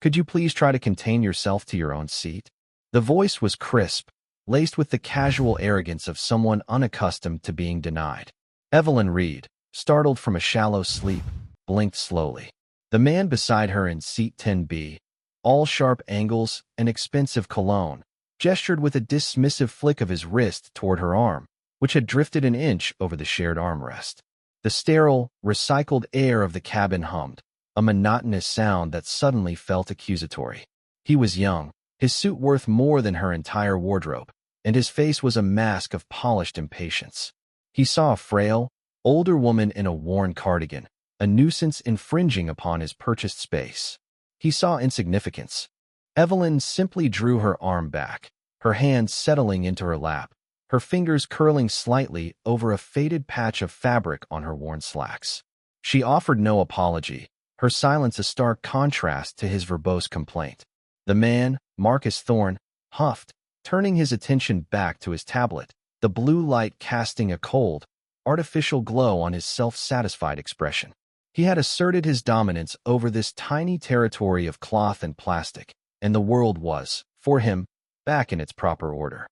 Could you please try to contain yourself to your own seat? The voice was crisp, laced with the casual arrogance of someone unaccustomed to being denied. Evelyn Reed, startled from a shallow sleep, blinked slowly. The man beside her in seat 10B, all sharp angles and expensive cologne, gestured with a dismissive flick of his wrist toward her arm, which had drifted an inch over the shared armrest. The sterile, recycled air of the cabin hummed, a monotonous sound that suddenly felt accusatory. He was young, his suit worth more than her entire wardrobe, and his face was a mask of polished impatience. He saw a frail, older woman in a worn cardigan, a nuisance infringing upon his purchased space. He saw insignificance. Evelyn simply drew her arm back, her hand settling into her lap, her fingers curling slightly over a faded patch of fabric on her worn slacks. She offered no apology, her silence a stark contrast to his verbose complaint. The man, Marcus Thorne, huffed, turning his attention back to his tablet, the blue light casting a cold, artificial glow on his self-satisfied expression. He had asserted his dominance over this tiny territory of cloth and plastic, and the world was, for him, back in its proper order.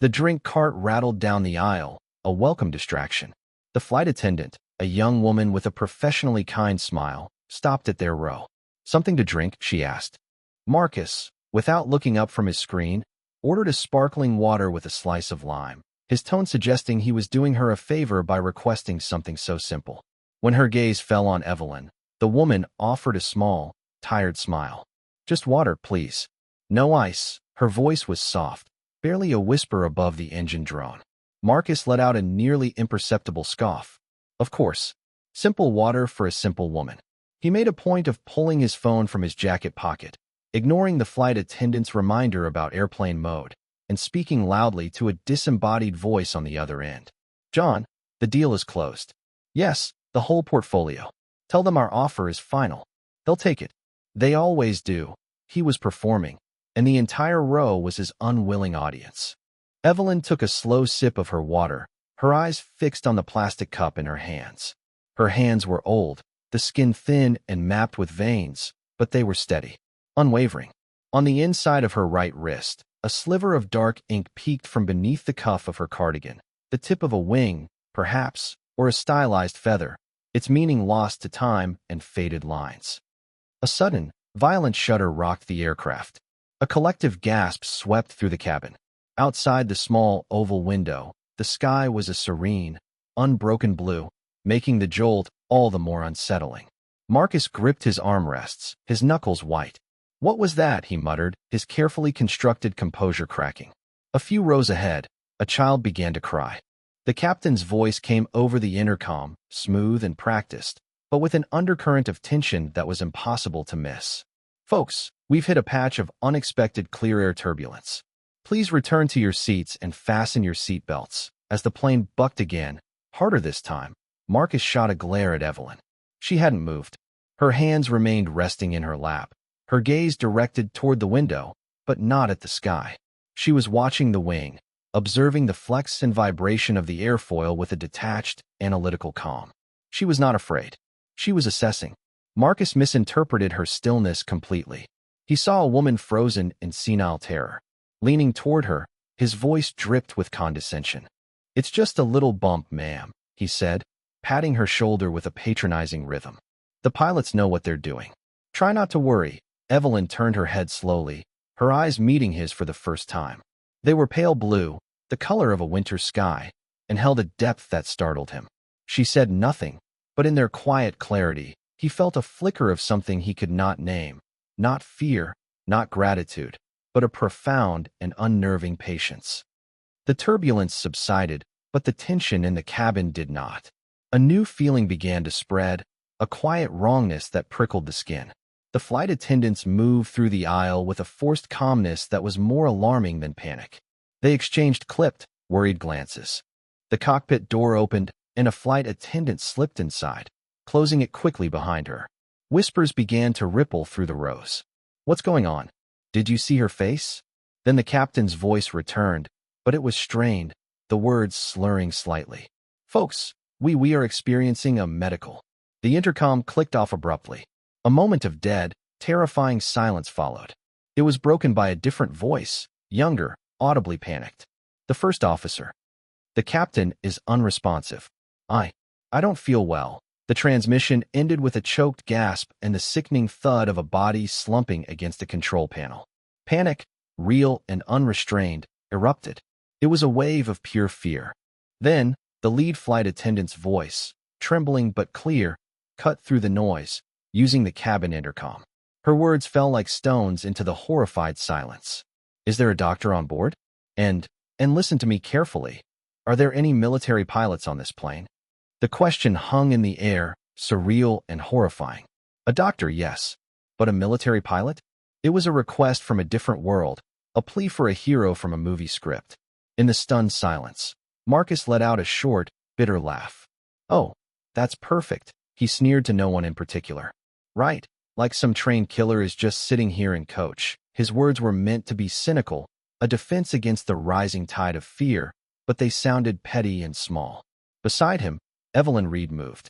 The drink cart rattled down the aisle, a welcome distraction. The flight attendant, a young woman with a professionally kind smile, stopped at their row. "Something to drink?" she asked. Marcus, without looking up from his screen, ordered a sparkling water with a slice of lime, his tone suggesting he was doing her a favor by requesting something so simple. When her gaze fell on Evelyn, the woman offered a small, tired smile. "Just water, please. No ice." Her voice was soft, barely a whisper above the engine drone. Marcus let out a nearly imperceptible scoff. Of course, simple water for a simple woman. He made a point of pulling his phone from his jacket pocket, ignoring the flight attendant's reminder about airplane mode, and speaking loudly to a disembodied voice on the other end. "John, the deal is closed." "Yes, the whole portfolio. Tell them our offer is final. They'll take it." They always do. He was performing, and the entire row was his unwilling audience. Evelyn took a slow sip of her water, her eyes fixed on the plastic cup in her hands. Her hands were old, the skin thin and mapped with veins, but they were steady, unwavering. On the inside of her right wrist, a sliver of dark ink peeked from beneath the cuff of her cardigan, the tip of a wing, perhaps, or a stylized feather, its meaning lost to time and faded lines. A sudden, violent shudder rocked the aircraft. A collective gasp swept through the cabin. Outside the small, oval window, the sky was a serene, unbroken blue, making the jolt all the more unsettling. Marcus gripped his armrests, his knuckles white. "What was that?" he muttered, his carefully constructed composure cracking. A few rows ahead, a child began to cry. The captain's voice came over the intercom, smooth and practiced, but with an undercurrent of tension that was impossible to miss. "Folks, we've hit a patch of unexpected clear air turbulence. Please return to your seats and fasten your seatbelts." As the plane bucked again, harder this time, Marcus shot a glare at Evelyn. She hadn't moved. Her hands remained resting in her lap, her gaze directed toward the window, but not at the sky. She was watching the wing, observing the flex and vibration of the airfoil with a detached, analytical calm. She was not afraid. She was assessing. Marcus misinterpreted her stillness completely. He saw a woman frozen in senile terror. Leaning toward her, his voice dripped with condescension. "It's just a little bump, ma'am," he said, patting her shoulder with a patronizing rhythm. "The pilots know what they're doing. Try not to worry." Evelyn turned her head slowly, her eyes meeting his for the first time. They were pale blue, the color of a winter sky, and held a depth that startled him. She said nothing, but in their quiet clarity, he felt a flicker of something he could not name. Not fear, not gratitude, but a profound and unnerving patience. The turbulence subsided, but the tension in the cabin did not. A new feeling began to spread, a quiet wrongness that prickled the skin. The flight attendants moved through the aisle with a forced calmness that was more alarming than panic. They exchanged clipped, worried glances. The cockpit door opened, and a flight attendant slipped inside, closing it quickly behind her. Whispers began to ripple through the rows. "What's going on? Did you see her face?" Then the captain's voice returned, but it was strained, the words slurring slightly. "Folks, we are experiencing a medical." The intercom clicked off abruptly. A moment of dead, Terrifying silence followed. It was broken by a different voice, younger, audibly panicked. The first officer. The captain is unresponsive. I don't feel well. The transmission ended with a choked gasp and the sickening thud of a body slumping against a control panel. Panic, real and unrestrained, erupted. It was a wave of pure fear. Then, the lead flight attendant's voice, trembling but clear, cut through the noise, using the cabin intercom. Her words fell like stones into the horrified silence. Is there a doctor on board? And listen to me carefully. Are there any military pilots on this plane? The question hung in the air, surreal and horrifying. A doctor, yes. But a military pilot? It was a request from a different world, a plea for a hero from a movie script. In the stunned silence, Marcus let out a short, bitter laugh. Oh, that's perfect, he sneered to no one in particular. Right, like some trained killer is just sitting here in coach. His words were meant to be cynical, a defense against the rising tide of fear, but they sounded petty and small. Beside him, Evelyn Reed moved.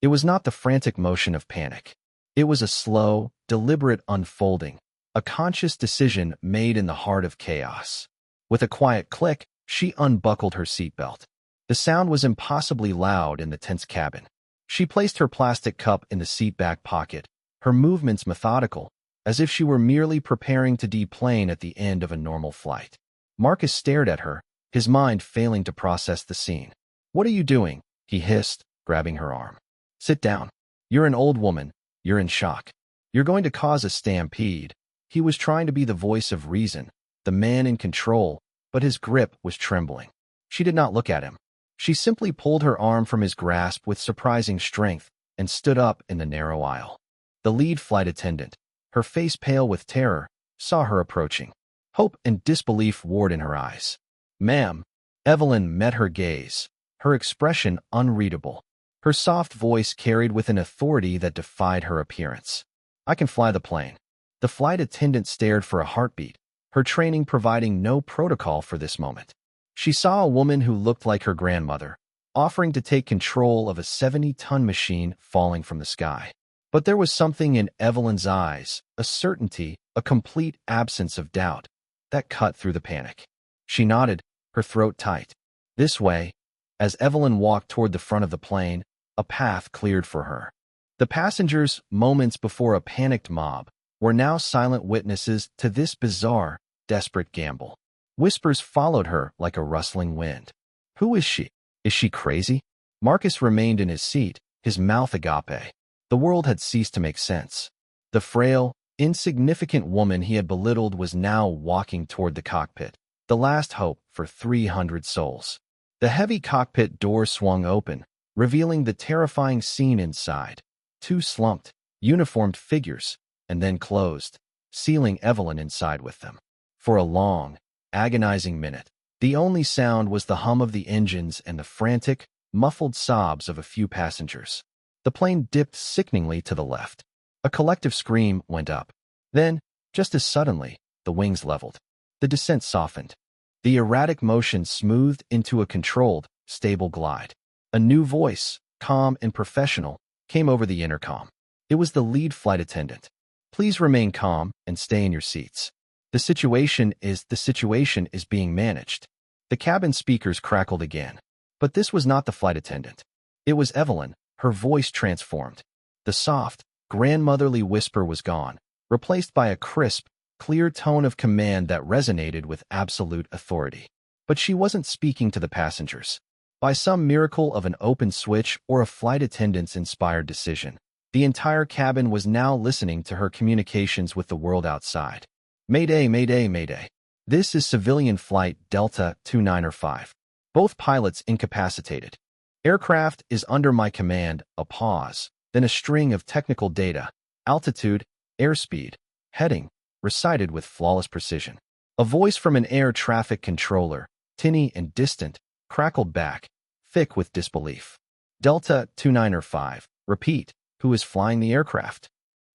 It was not the frantic motion of panic. It was a slow, deliberate unfolding, a conscious decision made in the heart of chaos. With a quiet click, she unbuckled her seatbelt. The sound was impossibly loud in the tense cabin. She placed her plastic cup in the seat back pocket, her movements methodical, as if she were merely preparing to deplane at the end of a normal flight. Marcus stared at her, his mind failing to process the scene. What are you doing? He hissed, grabbing her arm. Sit down. You're an old woman. You're in shock. You're going to cause a stampede. He was trying to be the voice of reason, the man in control, but his grip was trembling. She did not look at him. She simply pulled her arm from his grasp with surprising strength and stood up in the narrow aisle. The lead flight attendant, her face pale with terror, saw her approaching. Hope and disbelief warred in her eyes. Ma'am. Evelyn met her gaze, her expression unreadable. Her soft voice carried with an authority that defied her appearance. I can fly the plane. The flight attendant stared for a heartbeat, her training providing no protocol for this moment. She saw a woman who looked like her grandmother, offering to take control of a 70-ton machine falling from the sky. But there was something in Evelyn's eyes, a certainty, a complete absence of doubt, that cut through the panic. She nodded, her throat tight. This way. As Evelyn walked toward the front of the plane, a path cleared for her. The passengers, moments before a panicked mob, were now silent witnesses to this bizarre, desperate gamble. Whispers followed her like a rustling wind. Who is she? Is she crazy? Marcus remained in his seat, his mouth agape. The world had ceased to make sense. The frail, insignificant woman he had belittled was now walking toward the cockpit, the last hope for 300 souls. The heavy cockpit door swung open, revealing the terrifying scene inside. Two slumped, uniformed figures, and then closed, sealing Evelyn inside with them. For a long, agonizing minute, the only sound was the hum of the engines and the frantic, muffled sobs of a few passengers. The plane dipped sickeningly to the left. A collective scream went up. Then, just as suddenly, the wings leveled. The descent softened. The erratic motion smoothed into a controlled, stable glide. A new voice, calm and professional, came over the intercom. It was the lead flight attendant. Please remain calm and stay in your seats. The situation is being managed. The cabin speakers crackled again. But this was not the flight attendant. It was Evelyn, her voice transformed. The soft, grandmotherly whisper was gone, replaced by a crisp, clear tone of command that resonated with absolute authority. But she wasn't speaking to the passengers. By some miracle of an open switch or a flight attendant's inspired decision, the entire cabin was now listening to her communications with the world outside. Mayday, mayday, mayday. This is civilian flight Delta 295. Both pilots incapacitated. Aircraft is under my command. A pause, then a string of technical data, altitude, airspeed, heading, recited with flawless precision. A voice from an air traffic controller, tinny and distant, crackled back, thick with disbelief. Delta 295, repeat, who is flying the aircraft?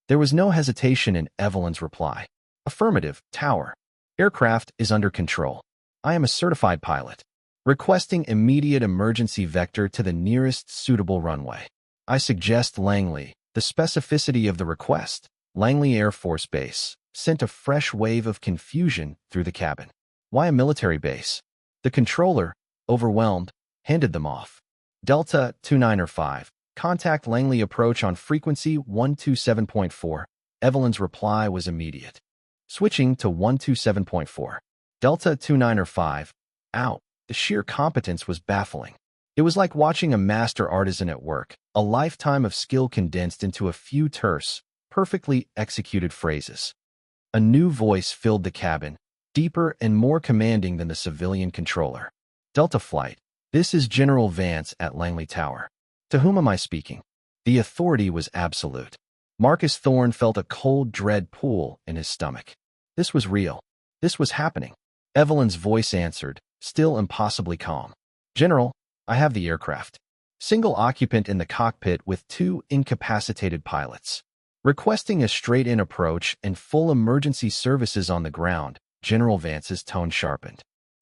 There was no hesitation in Evelyn's reply. Affirmative, tower. Aircraft is under control. I am a certified pilot. Requesting immediate emergency vector to the nearest suitable runway. I suggest Langley. The specificity of the request. Langley Air Force Base, sent a fresh wave of confusion through the cabin. Why a military base? The controller, overwhelmed, handed them off. Delta 2905, contact Langley approach on frequency 127.4. Evelyn's reply was immediate. Switching to 127.4. Delta 2905, out. The sheer competence was baffling. It was like watching a master artisan at work, a lifetime of skill condensed into a few terse, perfectly executed phrases. A new voice filled the cabin, deeper and more commanding than the civilian controller. Delta Flight, this is General Vance at Langley Tower. To whom am I speaking? The authority was absolute. Marcus Thorne felt a cold dread pool in his stomach. This was real. This was happening. Evelyn's voice answered, still impossibly calm. General, I have the aircraft. Single occupant in the cockpit with 2 incapacitated pilots. Requesting a straight-in approach and full emergency services on the ground, General Vance's tone sharpened.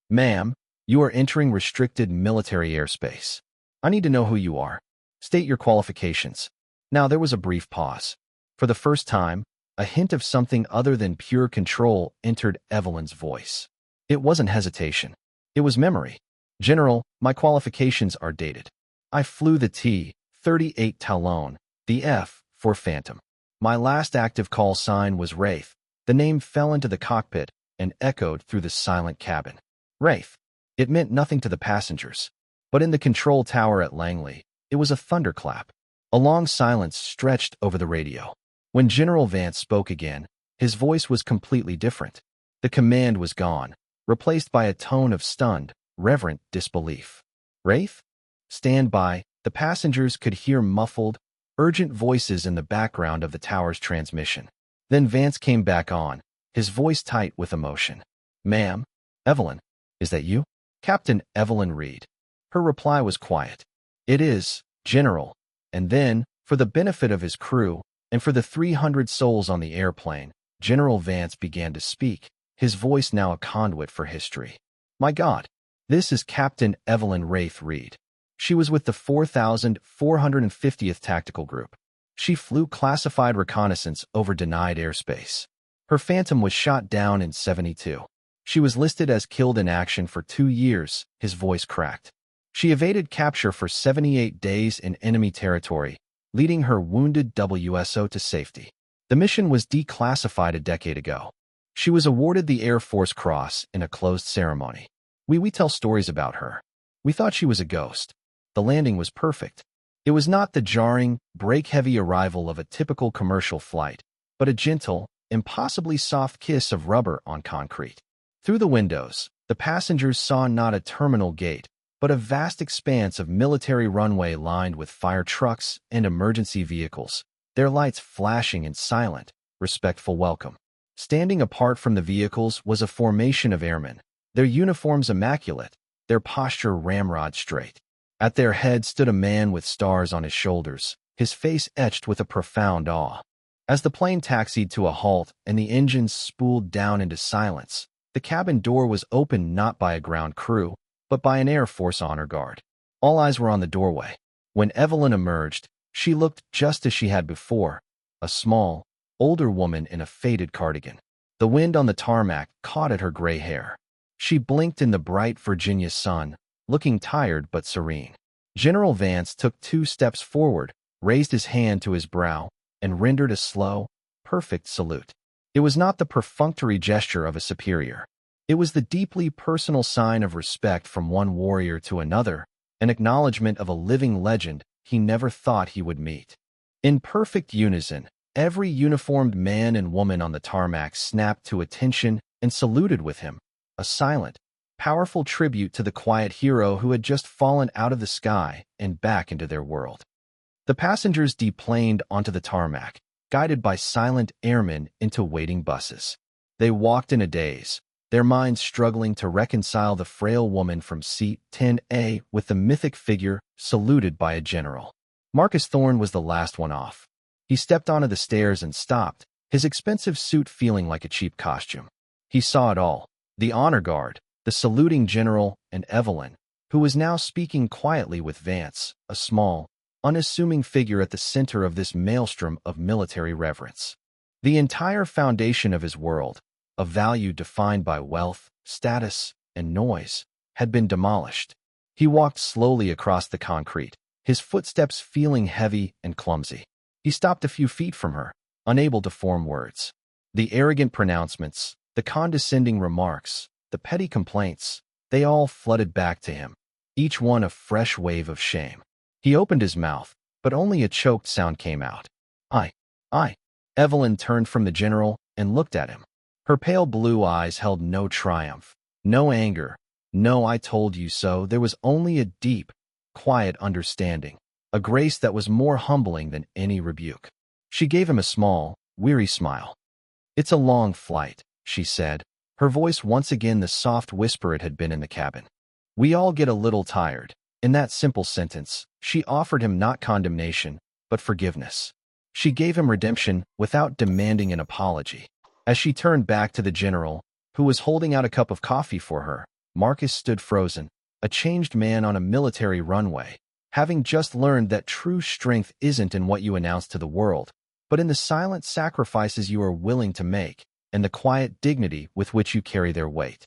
Ma'am, you are entering restricted military airspace. I need to know who you are. State your qualifications. Now there was a brief pause. For the first time, a hint of something other than pure control entered Evelyn's voice. It wasn't hesitation. It was memory. General, my qualifications are dated. I flew the T-38 Talon, the F for Phantom. My last active call sign was Wraith. The name fell into the cockpit and echoed through the silent cabin. Wraith. It meant nothing to the passengers. But in the control tower at Langley, it was a thunderclap. A long silence stretched over the radio. When General Vance spoke again, his voice was completely different. The command was gone, replaced by a tone of stunned, reverent disbelief. Wraith? Stand by. The passengers could hear muffled, urgent voices in the background of the tower's transmission. Then Vance came back on, his voice tight with emotion. Ma'am? Evelyn? Is that you? Captain Evelyn Reed. Her reply was quiet. It is, General. And then, for the benefit of his crew, and for the 300 souls on the airplane, General Vance began to speak, his voice now a conduit for history. My God, this is Captain Evelyn Wraith Reed. She was with the 4,450th Tactical Group. She flew classified reconnaissance over denied airspace. Her Phantom was shot down in 72. She was listed as killed in action for 2 years, his voice cracked. She evaded capture for 78 days in enemy territory, leading her wounded WSO to safety. The mission was declassified a decade ago. She was awarded the Air Force Cross in a closed ceremony. We tell stories about her. We thought she was a ghost. The landing was perfect. It was not the jarring, brake-heavy arrival of a typical commercial flight, but a gentle, impossibly soft kiss of rubber on concrete. Through the windows, the passengers saw not a terminal gate, but a vast expanse of military runway lined with fire trucks and emergency vehicles, their lights flashing in silent, respectful welcome. Standing apart from the vehicles was a formation of airmen, their uniforms immaculate, their posture ramrod straight. At their head stood a man with stars on his shoulders, his face etched with a profound awe. As the plane taxied to a halt and the engines spooled down into silence, the cabin door was opened not by a ground crew, but by an Air Force honor guard. All eyes were on the doorway. When Evelyn emerged, she looked just as she had before, a small, older woman in a faded cardigan. The wind on the tarmac caught at her gray hair. She blinked in the bright Virginia sun, looking tired but serene. General Vance took 2 steps forward, raised his hand to his brow, and rendered a slow, perfect salute. It was not the perfunctory gesture of a superior. It was the deeply personal sign of respect from one warrior to another, an acknowledgement of a living legend he never thought he would meet. In perfect unison, every uniformed man and woman on the tarmac snapped to attention and saluted with him, a silent, powerful tribute to the quiet hero who had just fallen out of the sky and back into their world. The passengers deplaned onto the tarmac, guided by silent airmen into waiting buses. They walked in a daze, their minds struggling to reconcile the frail woman from seat 10A with the mythic figure saluted by a general. Marcus Thorne was the last one off. He stepped onto the stairs and stopped, his expensive suit feeling like a cheap costume. He saw it all, the honor guard, the saluting general, and Evelyn, who was now speaking quietly with Vance, a small, unassuming figure at the center of this maelstrom of military reverence. The entire foundation of his world, a value defined by wealth, status, and noise, had been demolished. He walked slowly across the concrete, his footsteps feeling heavy and clumsy. He stopped a few feet from her, unable to form words. The arrogant pronouncements, the condescending remarks, the petty complaints, they all flooded back to him, each one a fresh wave of shame. He opened his mouth, but only a choked sound came out. I. Evelyn turned from the general and looked at him. Her pale blue eyes held no triumph, no anger, no "I told you so." There was only a deep, quiet understanding, a grace that was more humbling than any rebuke. She gave him a small, weary smile. "It's a long flight," she said, her voice once again the soft whisper it had been in the cabin. "We all get a little tired." In that simple sentence, she offered him not condemnation, but forgiveness. She gave him redemption without demanding an apology. As she turned back to the general, who was holding out a cup of coffee for her, Marcus stood frozen, a changed man on a military runway, having just learned that true strength isn't in what you announce to the world, but in the silent sacrifices you are willing to make, and the quiet dignity with which you carry their weight.